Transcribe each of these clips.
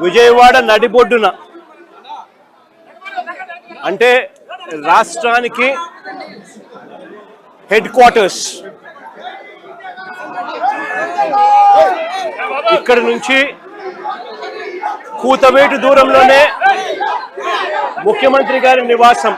విజయవాడ నడిబొడ్డున అంటే రాష్ట్రానికి హెడ్ క్వార్టర్స్ ఇక్కడ నుంచి కూతవేటు దూరంలోనే ముఖ్యమంత్రి గారి నివాసం,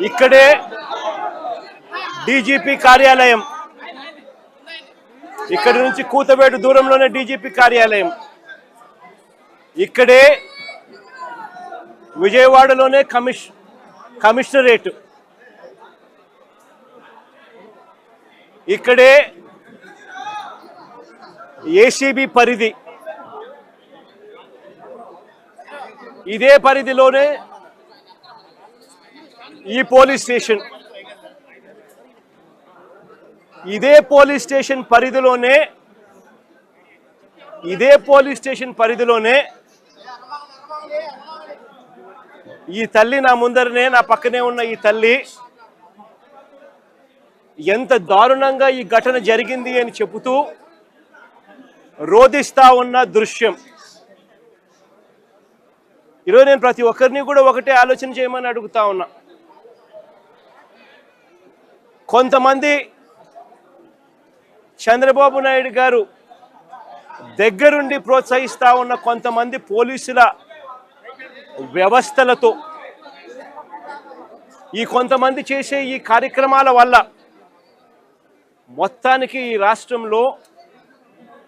ఇక్కడే డీజీపీ కార్యాలయం, ఇక్కడి నుంచి కూతవేటు దూరంలోనే డీజీపీ కార్యాలయం, ఇక్కడే విజయవాడలోనే కమిషనరేట్, ఇక్కడే ఏసీబీ పరిధి, ఇదే పరిధిలోనే ఈ పోలీస్ స్టేషన్, ఇదే పోలీస్ స్టేషన్ పరిధిలోనే ఈ తల్లి నా ముందరనే, నా పక్కనే ఉన్న ఈ తల్లి ఎంత దారుణంగా ఈ ఘటన జరిగింది అని చెబుతూ రోధిస్తా ఉన్న దృశ్యం. ఈరోజు నేను ప్రతి ఒక్కరిని కూడా ఒకటే ఆలోచన చేయమని అడుగుతా ఉన్నా. కొంతమంది చంద్రబాబు నాయుడు గారు దగ్గరుండి ప్రోత్సహిస్తా ఉన్న కొంతమంది పోలీసుల వ్యవస్థలతో ఈ కొంతమంది చేసే ఈ కార్యక్రమాల వల్ల మొత్తానికి ఈ రాష్ట్రంలో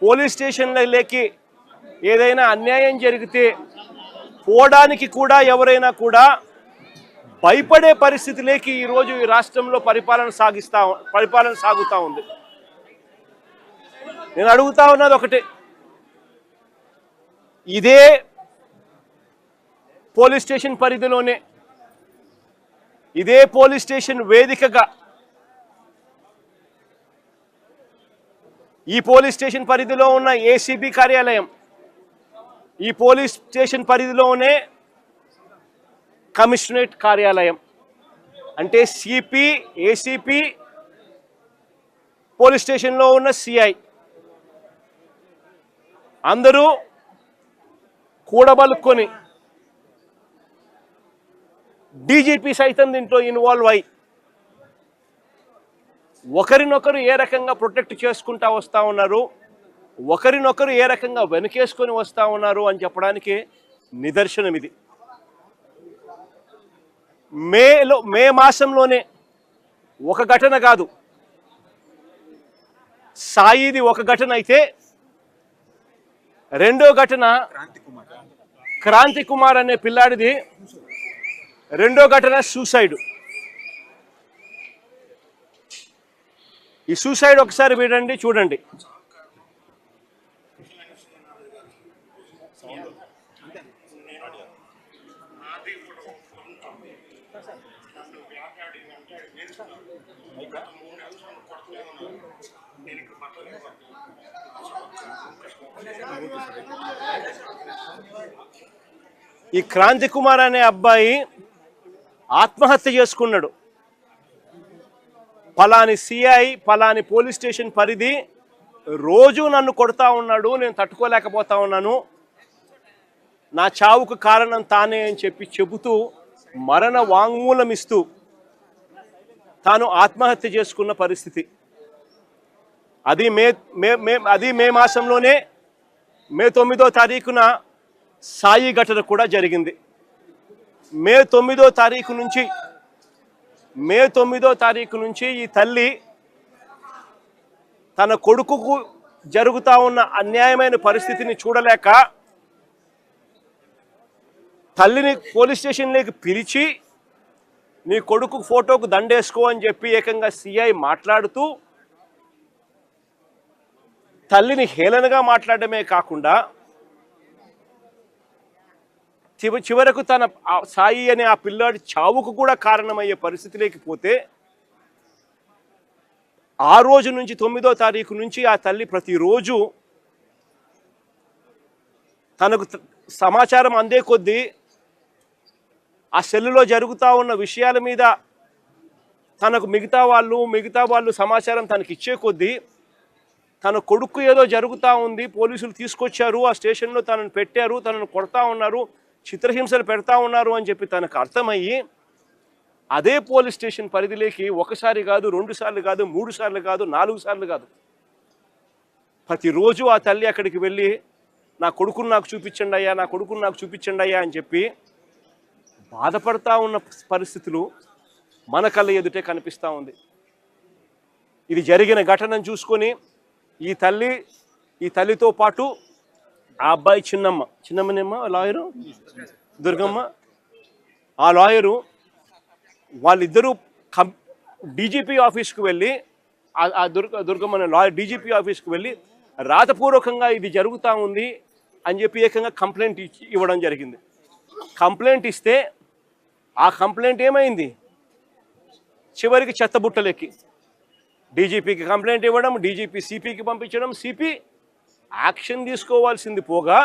పోలీస్ స్టేషన్లకి ఏదైనా అన్యాయం జరిగితే పోవడానికి కూడా ఎవరైనా కూడా భయపడే పరిస్థితిలోకి ఈరోజు ఈ రాష్ట్రంలో పరిపాలన సాగుతూ ఉంది. నేను అడుగుతా ఉన్నది ఒకటే, ఇదే పోలీస్ స్టేషన్ పరిధిలోనే, ఇదే పోలీస్ స్టేషన్ వేదికగా ఈ పోలీస్ స్టేషన్ పరిధిలో ఉన్న ఏసీబీ కార్యాలయం, ఈ పోలీస్ స్టేషన్ పరిధిలోనే కమిషనరేట్ కార్యాలయం, అంటే సిపి, ఏసీపీ, పోలీస్ స్టేషన్లో ఉన్న సిఐ అందరూ కూడబలుక్కొని డీజీపీ సైతం దీంట్లో ఇన్వాల్వ్ అయ్యి ఒకరినొకరు ఏ రకంగా ప్రొటెక్ట్ చేసుకుంటా వస్తూ ఉన్నారు, ఒకరినొకరు ఏ రకంగా వెనుకేసుకొని వస్తూ ఉన్నారు అని చెప్పడానికి నిదర్శనం ఇది. మే మాసంలోనే ఒక ఘటన కాదు, సాయిది ఒక ఘటన అయితే రెండో ఘటన క్రాంతి కుమార్ అనే పిల్లాడిది, రెండో ఘటన సూసైడ్. ఈ సూసైడ్ ఒకసారి వినండి, చూడండి. ఈ క్రాంతి కుమార్ అనే అబ్బాయి ఆత్మహత్య చేసుకున్నాడు. పలాని సిఐ, పలాని పోలీస్ స్టేషన్ పరిధి రోజు నన్ను కొడతా ఉన్నాడు, నేను తట్టుకోలేకపోతా ఉన్నాను, నా చావుకు కారణం తానే అని చెబుతూ మరణ వాంగ్మూలం ఇస్తూ తాను ఆత్మహత్య చేసుకున్న పరిస్థితి. అది మే మాసంలోనే మే 9వ తారీఖున సాయి ఘటన కూడా జరిగింది. మే 9వ తారీఖు నుంచి ఈ తల్లి తన కొడుకుకు జరుగుతూ ఉన్న అన్యాయమైన పరిస్థితిని చూడలేక తల్లిని పోలీస్ స్టేషన్లోకి పిలిచి నీ కొడుకు ఫోటోకు దండేసుకో అని చెప్పి ఏకంగా సిఐ మాట్లాడుతూ తల్లిని హేళనగా మాట్లాడమే కాకుండా చివరకు తన సాయి అనే ఆ పిల్లాడి చావుకు కూడా కారణమయ్యే పరిస్థితిలోకి పోతే ఆ రోజు నుంచి 9వ తారీఖు నుంచి ఆ తల్లి ప్రతిరోజు తనకు సమాచారం అందే కొద్దీ ఆ సెల్లులో జరుగుతూ ఉన్న విషయాల మీద తనకు మిగతా వాళ్ళు సమాచారం తనకి ఇచ్చే కొద్దీ తన కొడుకు ఏదో జరుగుతూ ఉంది, పోలీసులు తీసుకొచ్చారు, ఆ స్టేషన్లో తనను పెట్టారు, తనను కొడతా ఉన్నారు, చిత్రహింసలు పెడతా ఉన్నారు అని చెప్పి తనకు అర్థమయ్యి అదే పోలీస్ స్టేషన్ పరిధిలోకి ఒకసారి కాదు, 2 సార్లు కాదు, 3 సార్లు కాదు, 4 సార్లు కాదు, ప్రతిరోజు ఆ తల్లి అక్కడికి వెళ్ళి నా కొడుకును నాకు చూపించండి అయ్యా, నా కొడుకును నాకు చూపించండి అయ్యా అని చెప్పి బాధపడతా ఉన్న పరిస్థితులు మన కళ్ళ ఎదుటే కనిపిస్తూ ఉంది. ఇది జరిగిన ఘటనను చూసుకొని ఈ తల్లితో పాటు ఆ అబ్బాయి చిన్నమ్మనేమ్మ లాయరు దుర్గమ్మ, ఆ లాయరు వాళ్ళిద్దరూ డీజీపీ ఆఫీస్కు వెళ్ళి ఆ దుర్గమ్మ లాయర్ డీజీపీ ఆఫీస్కు వెళ్ళి రాతపూర్వకంగా ఇది జరుగుతూ ఉంది అని చెప్పి ఏకంగా కంప్లైంట్ ఇవ్వడం జరిగింది. కంప్లైంట్ ఇస్తే ఆ కంప్లైంట్ ఏమైంది, చివరికి చెత్తబుట్టలెక్కి డీజీపీకి కంప్లైంట్ ఇవ్వడం, డీజీపీ సిపికి పంపించడం, సిపి యాక్షన్ తీసుకోవాల్సింది పోగా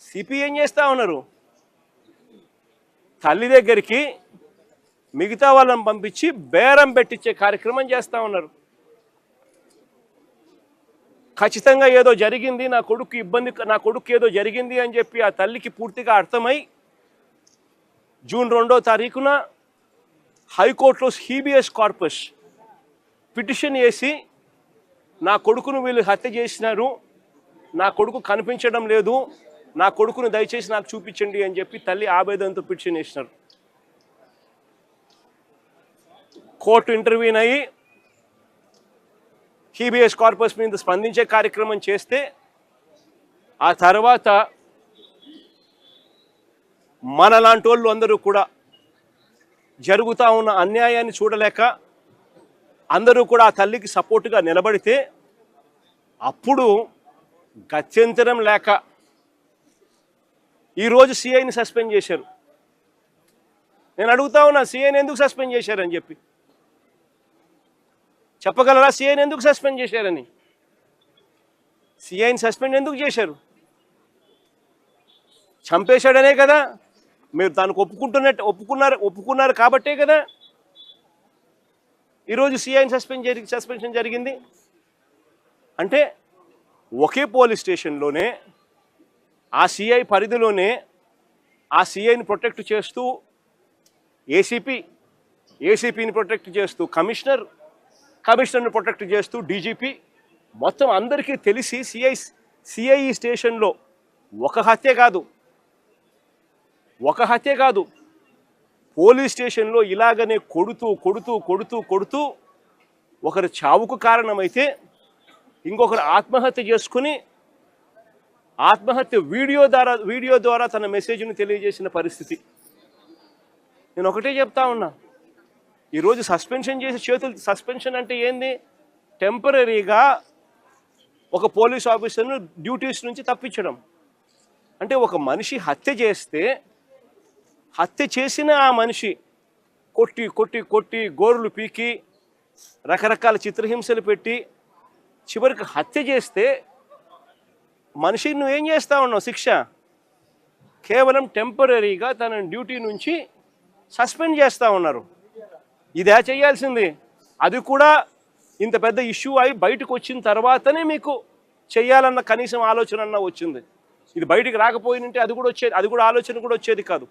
సిపి ఏం చేస్తూ ఉన్నారు, తల్లి దగ్గరికి మిగతా వాళ్ళని పంపించి బేరం పెట్టించే కార్యక్రమం చేస్తూ ఉన్నారు. ఖచ్చితంగా ఏదో జరిగింది, నా కొడుకు ఏదో జరిగింది అని చెప్పి ఆ తల్లికి పూర్తిగా అర్థమై జూన్ 2వ తారీఖున హైకోర్టులో హీబియస్ కార్పస్ పిటిషన్ వేసి నా కొడుకును వీళ్ళు హత్య చేసినారు, నా కొడుకు కనిపించడం లేదు, నా కొడుకును దయచేసి నాకు చూపించండి అని చెప్పి తల్లి ఆవేదనతో పిటిషన్ వేసినారు. కోర్టు ఇంటర్వ్యూన్ అయ్యి హీబియస్ కార్పస్ మీద స్పందించే కార్యక్రమం చేస్తే ఆ తర్వాత మనలాంటి వాళ్ళు అందరూ కూడా జరుగుతూ ఉన్న అన్యాయాన్ని చూడలేక అందరూ కూడా ఆ తల్లికి సపోర్టుగా నిలబడితే అప్పుడు గత్యంతరం లేక ఈరోజు సిఐని సస్పెండ్ చేశారు. నేను అడుగుతా ఉన్నా, సిఐని ఎందుకు సస్పెండ్ చేశారని చెప్పి చెప్పగలరా? సిఐని ఎందుకు సస్పెండ్ చేశారని? సిఐని సస్పెండ్ ఎందుకు చేశారు? చంపేశాడనే కదా, మీరు దానికి ఒప్పుకున్నారు కాబట్టే కదా ఈరోజు సిఐని సస్పెన్షన్ జరిగింది. అంటే ఒకే పోలీస్ స్టేషన్లోనే ఆ సిఐ పరిధిలోనే ఆ సిఐని ప్రొటెక్ట్ చేస్తూ ఏసీపీని ప్రొటెక్ట్ చేస్తూ కమిషనర్ని ప్రొటెక్ట్ చేస్తూ డీజీపీ మొత్తం అందరికీ తెలిసి సిఐ స్టేషన్లో ఒక హత్య కాదు పోలీస్ స్టేషన్లో ఇలాగనే కొడుతూ ఒకరి చావుకు కారణమైతే ఇంకొకరు ఆత్మహత్య చేసుకుని వీడియో ద్వారా తన మెసేజ్ని తెలియజేసిన పరిస్థితి. నేను ఒకటే చెప్తా ఉన్నా, ఈరోజు సస్పెన్షన్ అంటే ఏంది? టెంపరీగా ఒక పోలీస్ ఆఫీసర్ను డ్యూటీస్ నుంచి తప్పించడం. అంటే ఒక మనిషి హత్య చేసిన ఆ మనిషి కొట్టి గోరులు పీకి రకరకాల చిత్రహింసలు పెట్టి చివరికి హత్య చేస్తే మనిషిని నువ్వేం చేస్తా ఉన్నావు? శిక్ష కేవలం టెంపరీగా తన డ్యూటీ నుంచి సస్పెండ్ చేస్తూ ఉన్నారు. ఇదే చేయాల్సింది. అది కూడా ఇంత పెద్ద ఇష్యూ అయి బయటకు వచ్చిన తర్వాతనే మీకు చేయాలన్న కనీసం ఆలోచన వచ్చింది. ఇది బయటికి రాకపోయినంటే అది కూడా ఆలోచన కూడా వచ్చేది కాదు.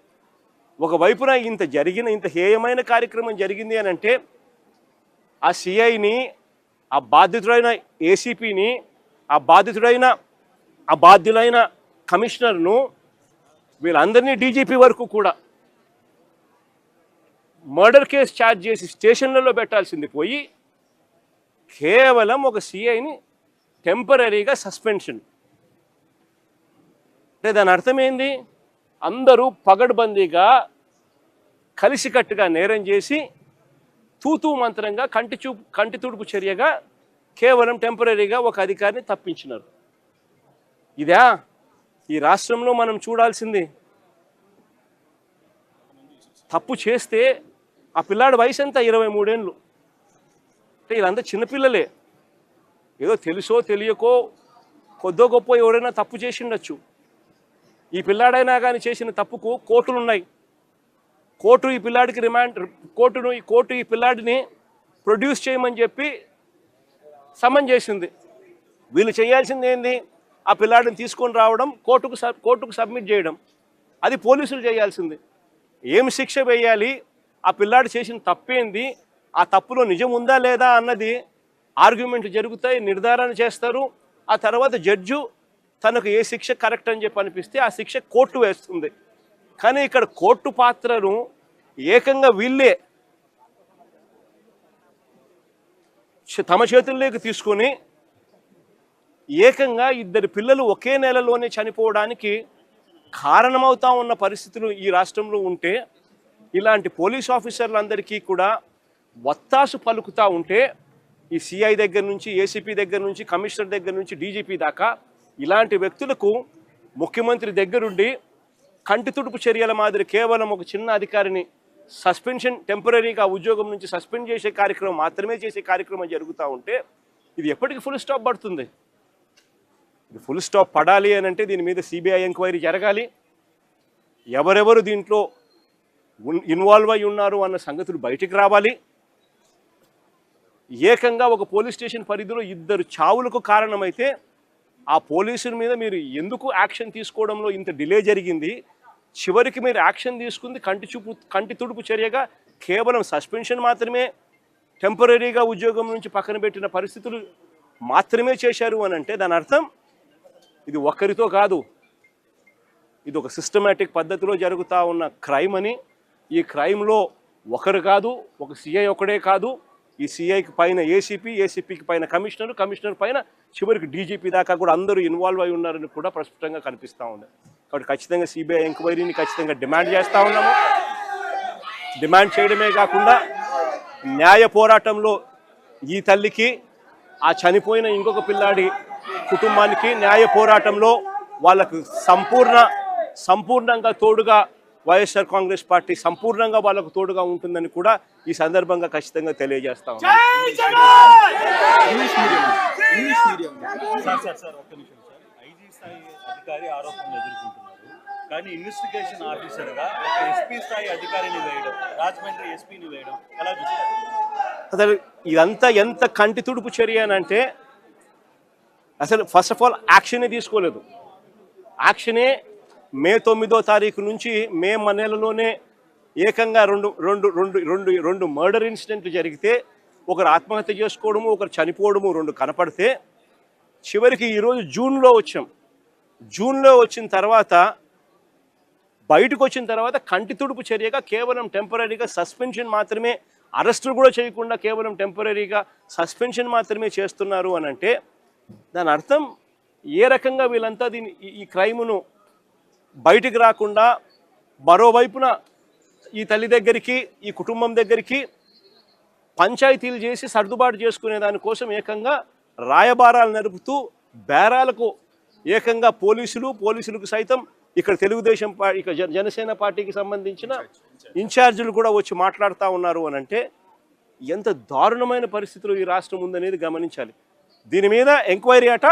ఒకవైపున ఇంత హేయమైన కార్యక్రమం జరిగింది అని అంటే ఆ సిఐని, ఆ బాధితుడైన ఏసీపీని, ఆ బాధ్యులైన కమిషనర్ను, వీళ్ళందరినీ డీజీపీ వరకు కూడా మర్డర్ కేసు ఛార్జ్ చేసి స్టేషన్లలో పెట్టాల్సింది పోయి కేవలం ఒక సిఐని టెంపరీగా సస్పెన్షన్. అంటే దాని అర్థం ఏంది? అందరూ పగడ్బందీగా కలిసికట్టుగా నేరం చేసి తూతూ మంత్రంగా కంటి తుడుపు చర్యగా కేవలం టెంపరీగా ఒక అధికారిని తప్పించినారు. ఇదా ఈ రాష్ట్రంలో మనం చూడాల్సింది? తప్పు చేస్తే ఆ పిల్లాడి వయసు ఎంత? 23 ఏళ్ళు. అంటే వీళ్ళంతా చిన్నపిల్లలే. ఏదో తెలుసో తెలియకో కొద్దో గొప్ప ఎవరైనా తప్పు చేసి ఉండొచ్చు. ఈ పిల్లాడైనా కానీ చేసిన తప్పుకు కోర్టులు ఉన్నాయి. కోర్టు ఈ పిల్లాడికి కోర్టు ఈ పిల్లాడిని ప్రొడ్యూస్ చేయమని చెప్పి సమన్ చేసింది. వీళ్ళు చేయాల్సింది ఏంది? ఆ పిల్లాడిని తీసుకొని రావడం, కోర్టుకు సబ్మిట్ చేయడం. అది పోలీసులు చేయాల్సింది. ఏం శిక్ష వేయాలి, ఆ పిల్లాడు చేసిన తప్పేంది, ఆ తప్పులో నిజం ఉందా లేదా అన్నది ఆర్గ్యుమెంట్లు జరుగుతాయి, నిర్ధారణ చేస్తారు. ఆ తర్వాత జడ్జు తనకు ఏ శిక్ష కరెక్ట్ అని చెప్పి అనిపిస్తే ఆ శిక్ష కోర్టు వేస్తుంది. కానీ ఇక్కడ కోర్టు పాత్రను ఏకంగా వీళ్ళే తమ చేతుల్లోకి తీసుకొని ఏకంగా ఇద్దరు పిల్లలు ఒకే నెలలోనే చనిపోవడానికి కారణమవుతా ఉన్న పరిస్థితులు ఈ రాష్ట్రంలో ఉంటే, ఇలాంటి పోలీస్ ఆఫీసర్లందరికీ కూడా వత్తాసు పలుకుతూ ఉంటే, ఈ సిఐ దగ్గర నుంచి, ఏసీపీ దగ్గర నుంచి, కమిషనర్ దగ్గర నుంచి, డీజీపీ దాకా ఇలాంటి వ్యక్తులకు ముఖ్యమంత్రి దగ్గరుండి కంటి తుడుపు చర్యల మాదిరి కేవలం ఒక చిన్న అధికారిని సస్పెన్షన్, టెంపరీగా ఉద్యోగం నుంచి సస్పెండ్ చేసే కార్యక్రమం మాత్రమే చేసే కార్యక్రమం జరుగుతూ ఉంటే ఇది ఎప్పటికీ ఫుల్ స్టాప్ పడుతుంది? ఇది ఫుల్ స్టాప్ పడాలి అని అంటే దీని మీద సిబిఐ ఎంక్వైరీ జరగాలి. ఎవరెవరు దీంట్లో ఇన్వాల్వ్ అయి ఉన్నారు అన్న సంగతులు బయటికి రావాలి. ఏకంగా ఒక పోలీస్ స్టేషన్ పరిధిలో ఇద్దరు చావులకు కారణమైతే ఆ పోలీసుల మీద మీరు ఎందుకు యాక్షన్ తీసుకోవడంలో ఇంత డిలే జరిగింది? చివరికి మీరు యాక్షన్ తీసుకుంది కంటి తుడుపు చర్యగా కేవలం సస్పెన్షన్ మాత్రమే, టెంపరీగా ఉద్యోగం నుంచి పక్కన పెట్టిన పరిస్థితులు మాత్రమే చేశారు అని అంటే దాని అర్థం ఇది ఒక్కరితో కాదు, ఇది ఒక సిస్టమేటిక్ పద్ధతిలో జరుగుతూ ఉన్న క్రైమ్ అని. ఈ క్రైమ్లో ఒకరు కాదు, ఒక సిఐ ఒకడే కాదు, ఈ సిఐకి పైన ఏసీపీ, ఏసీపీకి పైన కమిషనర్, కమిషనర్ పైన చివరికి డీజీపీ దాకా కూడా అందరూ ఇన్వాల్వ్ అయి ఉన్నారని కూడా ప్రస్ఫుటంగా కనిపిస్తూ ఉంది. కాబట్టి ఖచ్చితంగా సిబిఐ ఎంక్వైరీని ఖచ్చితంగా డిమాండ్ చేస్తూ ఉన్నాము. డిమాండ్ చేయడమే కాకుండా న్యాయ పోరాటంలో ఈ తల్లికి, ఆ చనిపోయిన ఇంకొక పిల్లాడి కుటుంబానికి న్యాయ పోరాటంలో వాళ్ళకు సంపూర్ణంగా తోడుగా వైఎస్ఆర్ కాంగ్రెస్ పార్టీ సంపూర్ణంగా వాళ్ళకు తోడుగా ఉంటుందని కూడా ఈ సందర్భంగా ఖచ్చితంగా తెలియజేస్తా ఉన్నాం. కానీ ఇన్వెస్టిగేషన్ ఆఫీసర్గా ఒక ఎస్పీ స్థాయి అధికారిని వేయడం, రాజమండ్రి ఎస్పీని వేయడం ఎలా చూస్తారు? అసలు ఇదంతా ఎంత కంటి తుడుపు చర్య అని అంటే, అసలు ఫస్ట్ ఆఫ్ ఆల్ యాక్షనే తీసుకోలేదు. యాక్షనే మే 9వ తారీఖు నుంచి మే నెలలోనే ఏకంగా రెండు మర్డర్ ఇన్సిడెంట్లు జరిగితే, ఒకరు ఆత్మహత్య చేసుకోవడము, ఒకరు చనిపోవడము రెండు కనపడితే, చివరికి ఈరోజు జూన్లో వచ్చిన తర్వాత బయటకు వచ్చిన తర్వాత కంటి తుడుపు చర్యగా కేవలం టెంపరీగా సస్పెన్షన్ మాత్రమే, అరెస్టులు కూడా చేయకుండా కేవలం టెంపరీగా సస్పెన్షన్ మాత్రమే చేస్తున్నారు అని అంటే దాని అర్థం ఏ రకంగా వీళ్ళంతా ఈ క్రైమును బయటికి రాకుండా మరోవైపున ఈ తల్లి దగ్గరికి, ఈ కుటుంబం దగ్గరికి పంచాయతీలు చేసి సర్దుబాటు చేసుకునే దానికోసం ఏకంగా రాయబారాలు నడుపుతూ బేరాలకు ఏకంగా పోలీసులకు సైతం ఇక్కడ తెలుగుదేశం పార్టీ, ఇక జనసేన పార్టీకి సంబంధించిన ఇన్ఛార్జీలు కూడా వచ్చి మాట్లాడుతూ ఉన్నారు అని అంటే ఎంత దారుణమైన పరిస్థితులు ఈ రాష్ట్రం ఉందనేది గమనించాలి. దీని మీద ఎంక్వైరీ అట,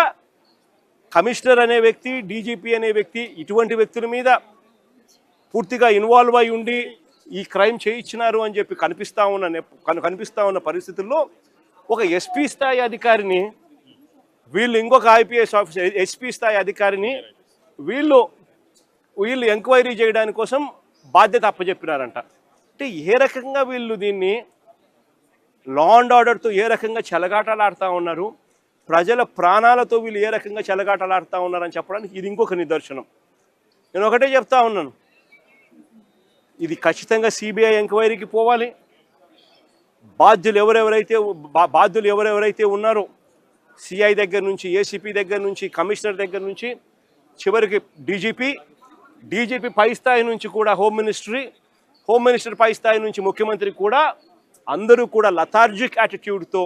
కమిషనర్ అనే వ్యక్తి, డీజీపీ అనే వ్యక్తి ఇటువంటి వ్యక్తుల మీద పూర్తిగా ఇన్వాల్వ్ అయి ఉండి ఈ క్రైమ్ చేయించినారు అని చెప్పి కనిపిస్తూ ఉన్న పరిస్థితుల్లో ఒక ఎస్పీ స్థాయి అధికారిని వీళ్ళు, ఇంకొక ఐపీఎస్ ఆఫీసర్ ఎస్పీ స్థాయి అధికారిని వీళ్ళు ఎంక్వైరీ చేయడానికి కోసం బాధ్యత అప్పచెప్పినారంట. అంటే ఏ రకంగా వీళ్ళు దీన్ని లా అండ్ ఆర్డర్తో ఏ రకంగా చెలగాటలాడుతూ ఉన్నారు, ప్రజల ప్రాణాలతో వీళ్ళు ఏ రకంగా చెలగాటలాడుతూ ఉన్నారని చెప్పడానికి ఇది ఇంకొక నిదర్శనం. నేను ఒకటే చెప్తా ఉన్నాను, ఇది ఖచ్చితంగా సిబిఐ ఎంక్వైరీకి పోవాలి. బాధ్యులు ఎవరెవరైతే ఉన్నారో సిఐ దగ్గర నుంచి, ఏసీపీ దగ్గర నుంచి, కమిషనర్ దగ్గర నుంచి చివరికి డీజీపీ పై స్థాయి నుంచి కూడా హోమ్ మినిస్టర్ పై స్థాయి నుంచి ముఖ్యమంత్రి కూడా అందరూ కూడా లథార్జిక్ యాటిట్యూడ్తో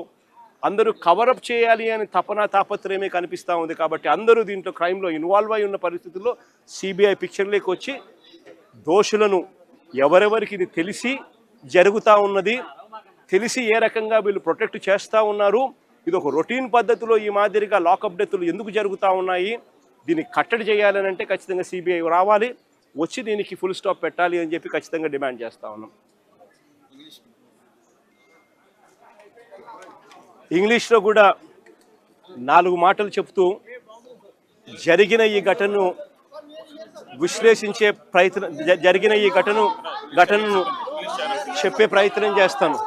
అందరూ కవరప్ చేయాలి అని తాపత్రయమే కనిపిస్తూ ఉంది. కాబట్టి అందరూ దీంట్లో క్రైమ్లో ఇన్వాల్వ్ అయి ఉన్న పరిస్థితుల్లో సిబిఐ పిక్చర్లోకి వచ్చి దోషులను ఎవరెవరికి ఇది తెలిసి జరుగుతూ ఉన్నది, తెలిసి ఏ రకంగా వీళ్ళు ప్రొటెక్ట్ చేస్తూ ఉన్నారు, ఇది ఒక రొటీన్ పద్ధతిలో ఈ మాదిరిగా లాకప్ డెత్తులు ఎందుకు జరుగుతూ ఉన్నాయి, దీన్ని కట్టడి చేయాలని అంటే ఖచ్చితంగా సిబిఐ రావాలి, వచ్చి దీనికి ఫుల్ స్టాప్ పెట్టాలి అని చెప్పి ఖచ్చితంగా డిమాండ్ చేస్తూ ఉన్నాం. ఇంగ్లీష్లో కూడా 4 మాటలు చెప్తూ జరిగిన ఈ ఘటనను విశ్లేషించే ప్రయత్నం, జరిగిన ఈ ఘటనను చెప్పే ప్రయత్నం చేస్తాను.